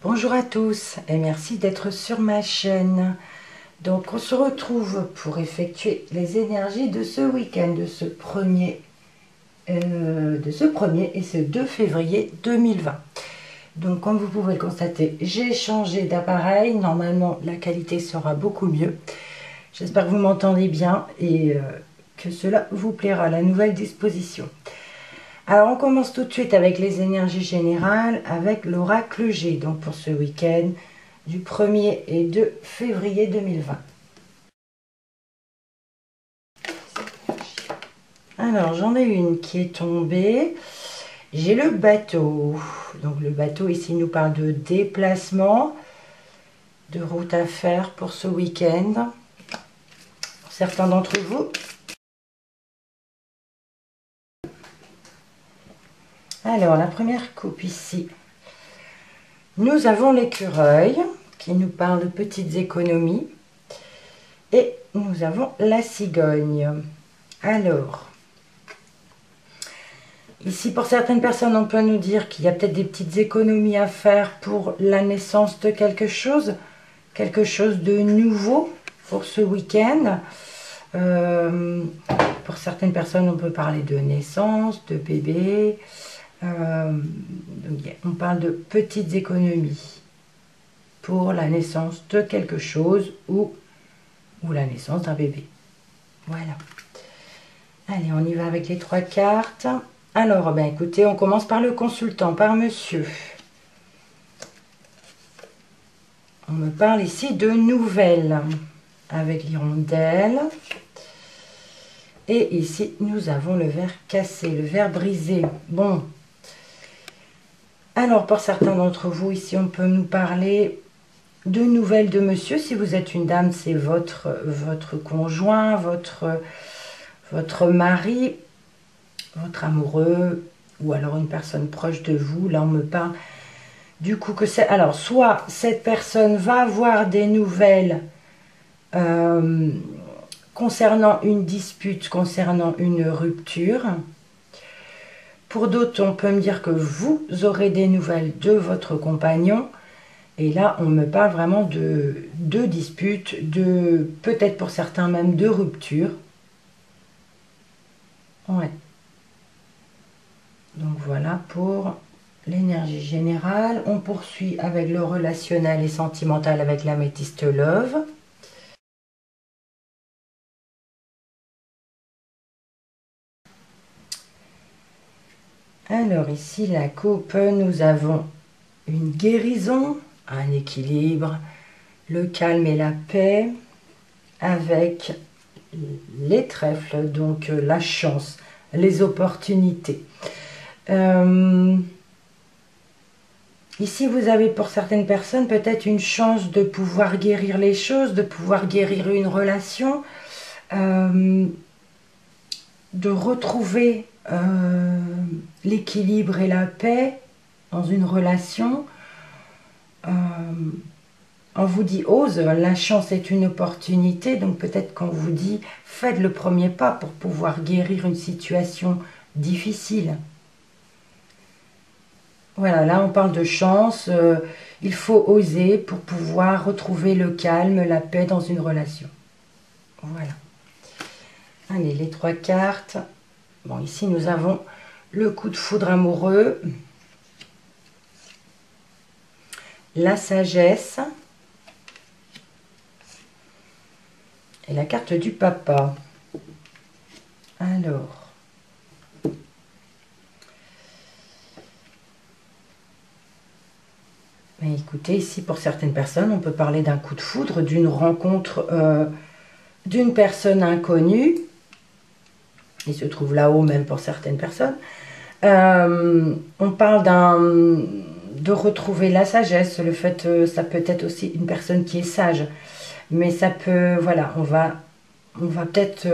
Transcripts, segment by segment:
Bonjour à tous et merci d'être sur ma chaîne. Donc on se retrouve pour effectuer les énergies de ce week-end, de ce 1er et ce 2 février 2020. Donc comme vous pouvez le constater, j'ai changé d'appareil. Normalement la qualité sera beaucoup mieux. J'espère que vous m'entendez bien et que cela vous plaira, la nouvelle disposition. Alors on commence tout de suite avec les énergies générales, avec l'oracle G, donc pour ce week-end du 1er et 2 février 2020. Alors j'en ai une qui est tombée. J'ai le bateau. Donc le bateau ici nous parle de déplacement, de route à faire pour ce week-end. Pour certains d'entre vous. Alors la première coupe ici. Nous avons l'écureuil qui nous parle de petites économies. Et nous avons la cigogne. Alors, ici pour certaines personnes, on peut nous dire qu'il y a peut-être des petites économies à faire pour la naissance de quelque chose de nouveau pour ce week-end. Pour certaines personnes, on peut parler de naissance, de bébé. On parle de petites économies pour la naissance de quelque chose ou la naissance d'un bébé. Voilà. Allez, on y va avec les 3 cartes. Alors, ben écoutez, on commence par le consultant, par monsieur. On me parle ici de nouvelles avec l'hirondelle. Et ici, nous avons le verre cassé, le verre brisé. Bon. Alors, pour certains d'entre vous, ici, on peut nous parler de nouvelles de monsieur. Si vous êtes une dame, c'est votre conjoint, votre mari, votre amoureux, ou alors une personne proche de vous. Là, on me parle du coup que c'est... Alors, soit cette personne va avoir des nouvelles concernant une dispute, concernant une rupture. Pour d'autres, on peut me dire que vous aurez des nouvelles de votre compagnon. Et là, on me parle vraiment de disputes, peut-être pour certains même de rupture. Ouais. Donc voilà pour l'énergie générale. On poursuit avec le relationnel et sentimental avec l'améthyste Love. Alors ici, la coupe, nous avons une guérison, un équilibre, le calme et la paix, avec les trèfles, donc la chance, les opportunités. Ici, vous avez pour certaines personnes peut-être une chance de pouvoir guérir les choses, de pouvoir guérir une relation, de retrouver l'équilibre et la paix dans une relation. On vous dit ose, la chance est une opportunité, donc peut-être qu'on vous dit faites le premier pas pour pouvoir guérir une situation difficile. Voilà, là on parle de chance, il faut oser pour pouvoir retrouver le calme, la paix dans une relation. Voilà. Allez, les 3 cartes. Bon, ici nous avons le coup de foudre amoureux, la sagesse et la carte du papa. Alors, mais écoutez, ici pour certaines personnes, on peut parler d'un coup de foudre, d'une rencontre d'une personne inconnue. Il se trouve là-haut même pour certaines personnes. On parle de retrouver la sagesse, le fait, ça peut être aussi une personne qui est sage, mais ça peut, voilà, on va peut-être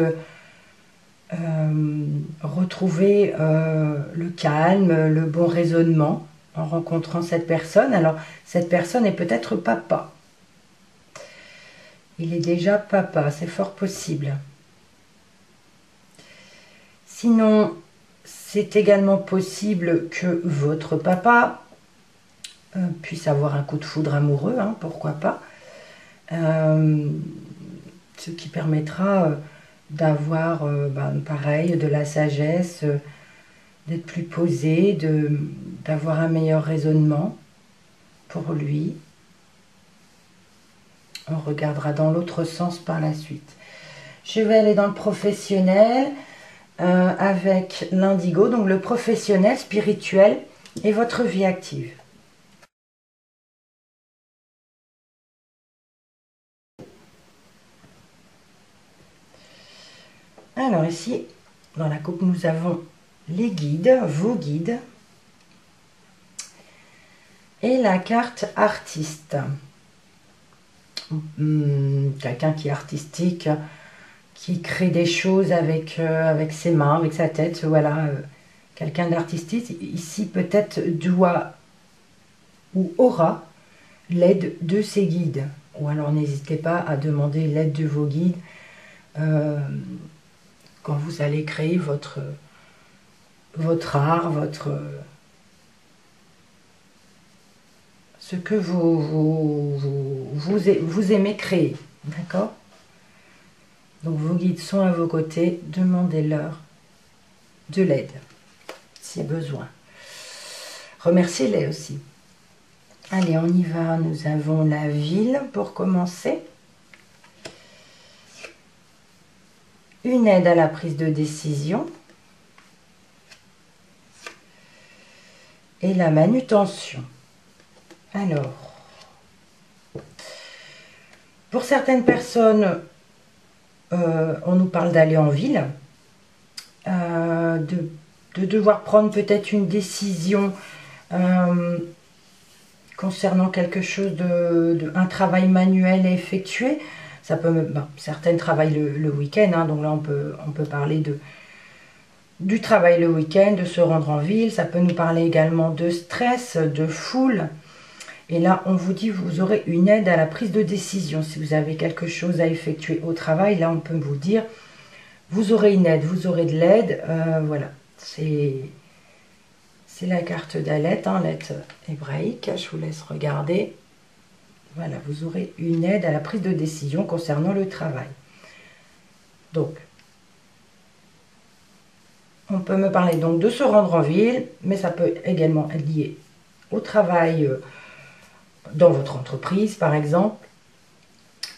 retrouver le calme, le bon raisonnement en rencontrant cette personne. Alors, cette personne est peut-être papa. Il est déjà papa, c'est fort possible. Sinon, c'est également possible que votre papa puisse avoir un coup de foudre amoureux, hein, pourquoi pas. Ce qui permettra d'avoir, pareil, de la sagesse, d'être plus posé, d'avoir un meilleur raisonnement pour lui. On regardera dans l'autre sens par la suite. Je vais aller dans le professionnel avec l'indigo, donc le professionnel, spirituel et votre vie active. Alors ici, dans la coupe, nous avons les guides, vos guides, et la carte artiste. Quelqu'un qui est artistique, qui crée des choses avec ses mains, avec sa tête, voilà. Quelqu'un d'artistique, ici peut-être doit ou aura l'aide de ses guides. Ou alors n'hésitez pas à demander l'aide de vos guides quand vous allez créer votre art, ce que vous aimez créer. D'accord? Donc vos guides sont à vos côtés, demandez-leur de l'aide, si besoin. Remerciez-les aussi. Allez, on y va, nous avons la ville pour commencer. Une aide à la prise de décision. Et la manutention. Alors, pour certaines personnes, on nous parle d'aller en ville, de devoir prendre peut-être une décision concernant quelque chose un travail manuel à effectuer. Ça peut, certaines travaillent le week-end, hein, donc là on peut parler du travail le week-end, de se rendre en ville. Ça peut nous parler également de stress, de foule. Et là, on vous dit, vous aurez une aide à la prise de décision. Si vous avez quelque chose à effectuer au travail, là, on peut vous dire, vous aurez une aide, vous aurez de l'aide. Voilà, c'est la carte d'Alet, hein, lettre hébraïque. Je vous laisse regarder. Voilà, vous aurez une aide à la prise de décision concernant le travail. Donc, on peut me parler donc de se rendre en ville, mais ça peut également être lié au travail dans votre entreprise, par exemple.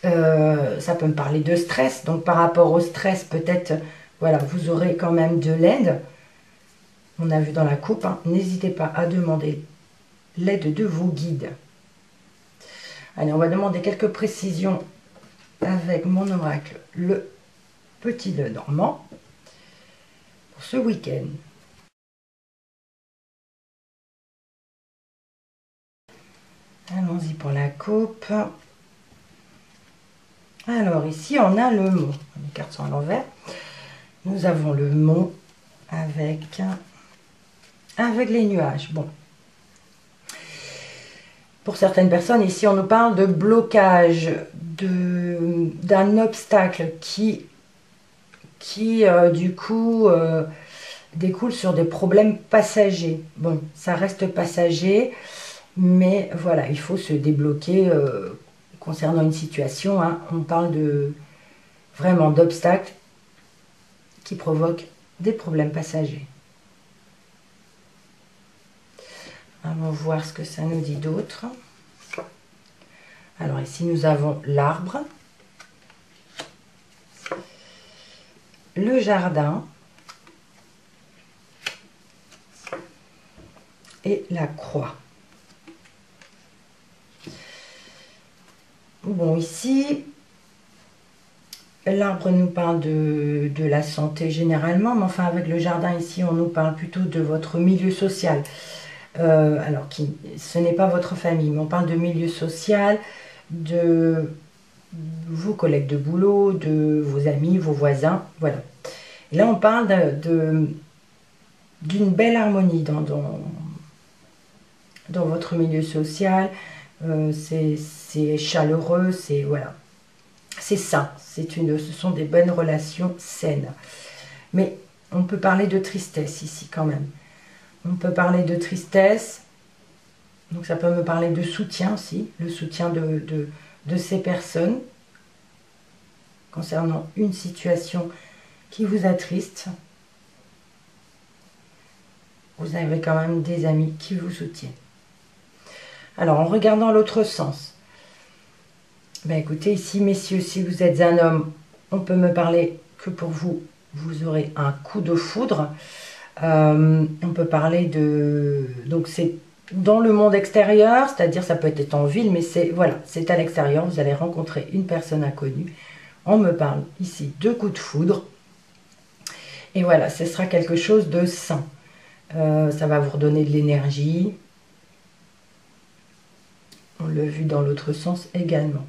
Ça peut me parler de stress. Donc, par rapport au stress, peut-être, voilà, vous aurez quand même de l'aide. On a vu dans la coupe, hein, n'hésitez pas à demander l'aide de vos guides. Allez, on va demander quelques précisions avec mon oracle, le petit Lenormand, pour ce week-end. Allons-y pour la coupe. Alors, ici, on a le mont. Les cartes sont à l'envers. Nous avons le mont avec les nuages. Bon. Pour certaines personnes, ici, on nous parle de blocage, d'un obstacle qui du coup, découle sur des problèmes passagers. Bon, ça reste passager, mais voilà, il faut se débloquer concernant une situation. Hein. On parle vraiment d'obstacles qui provoquent des problèmes passagers. Allons voir ce que ça nous dit d'autre. Alors ici, nous avons l'arbre, le jardin et la croix. Bon, ici, l'arbre nous parle de la santé généralement, mais enfin avec le jardin ici, on nous parle plutôt de votre milieu social. Alors, ce n'est pas votre famille, mais on parle de milieu social, de vos collègues de boulot, de vos amis, vos voisins, voilà. Et là, on parle d'une belle harmonie dans votre milieu social. C'est chaleureux, c'est voilà, c'est sain. Ce sont des bonnes relations saines. Mais on peut parler de tristesse ici quand même. On peut parler de tristesse Donc ça peut me parler de soutien aussi, le soutien de ces personnes concernant une situation qui vous attriste. Vous avez quand même des amis qui vous soutiennent. Alors, en regardant l'autre sens, ben écoutez, ici, messieurs, si vous êtes un homme, on peut me parler que pour vous, vous aurez un coup de foudre. On peut parler de... Donc, c'est dans le monde extérieur, c'est-à-dire ça peut être en ville, mais c'est voilà, c'est à l'extérieur. Vous allez rencontrer une personne inconnue. On me parle ici de coup de foudre. Et voilà, ce sera quelque chose de sain. Ça va vous redonner de l'énergie. On l'a vu dans l'autre sens également.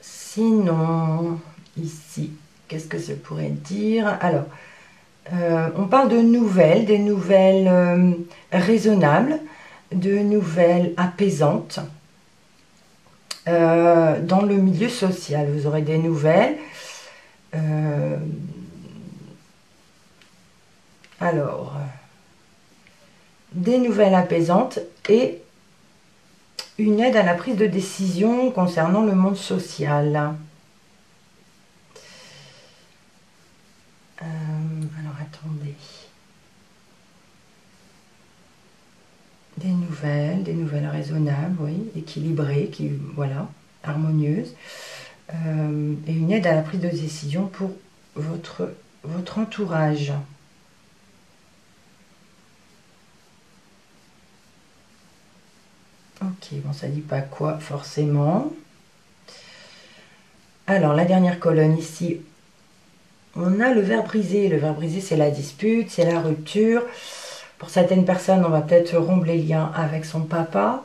Sinon, ici, qu'est-ce que ça pourrait dire? Alors, on parle de nouvelles, des nouvelles raisonnables, de nouvelles apaisantes. Dans le milieu social, vous aurez des nouvelles. Alors, des nouvelles apaisantes et une aide à la prise de décision concernant le monde social. Alors, attendez. Des nouvelles raisonnables, oui, équilibrées, voilà, harmonieuses. Et une aide à la prise de décision pour votre entourage. Ok, bon, ça dit pas quoi forcément. Alors, la dernière colonne ici, on a le ver brisé. Le ver brisé, c'est la dispute, c'est la rupture. Pour certaines personnes, on va peut-être rompre les liens avec son papa.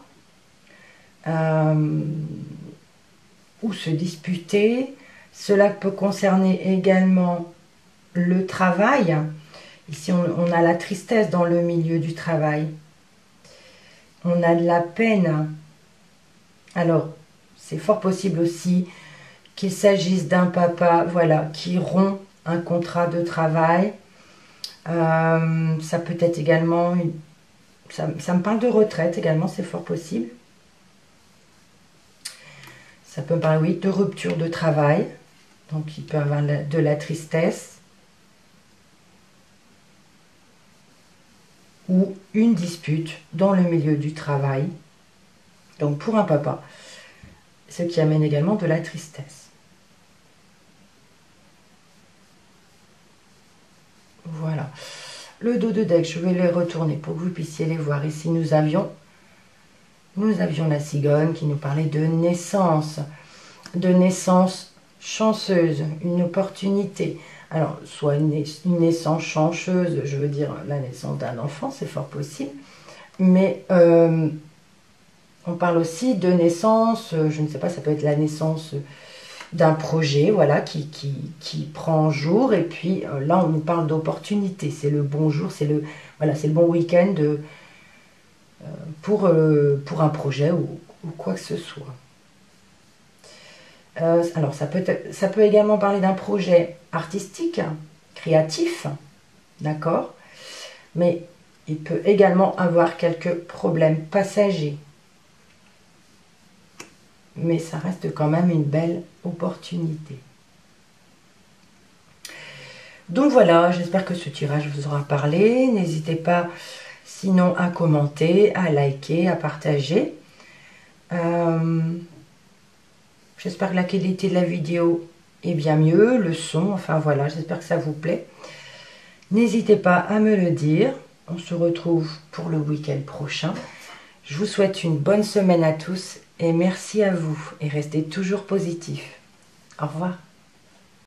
Ou se disputer. Cela peut concerner également le travail. Ici, on a la tristesse dans le milieu du travail. On a de la peine. Alors, c'est fort possible aussi qu'il s'agisse d'un papa, voilà, qui rompt un contrat de travail. Ça peut être également... Ça me parle de retraite également, c'est fort possible. Ça peut me parler, oui, de rupture de travail. Donc, il peut y avoir de la tristesse. Ou une dispute dans le milieu du travail. Donc, pour un papa, ce qui amène également de la tristesse. Voilà. Le dos de deck, je vais les retourner pour que vous puissiez les voir. Ici, nous avions la cigogne qui nous parlait de naissance chanceuse, une opportunité. Alors, soit une naissance chanceuse, je veux dire la naissance d'un enfant, c'est fort possible. Mais on parle aussi de naissance, je ne sais pas, ça peut être la naissance d'un projet, voilà, qui prend jour. Et puis là, on nous parle d'opportunité. C'est le bon jour, c'est le bon week-end pour un projet ou quoi que ce soit. Alors, ça peut également parler d'un projet artistique, créatif, d'accord? Mais il peut également avoir quelques problèmes passagers. Mais ça reste quand même une belle opportunité. Donc voilà, j'espère que ce tirage vous aura parlé. N'hésitez pas sinon à commenter, à liker, à partager. J'espère que la qualité de la vidéo est bien mieux, le son, enfin voilà, j'espère que ça vous plaît. N'hésitez pas à me le dire. On se retrouve pour le week-end prochain. Je vous souhaite une bonne semaine à tous et merci à vous. Et restez toujours positifs. Au revoir.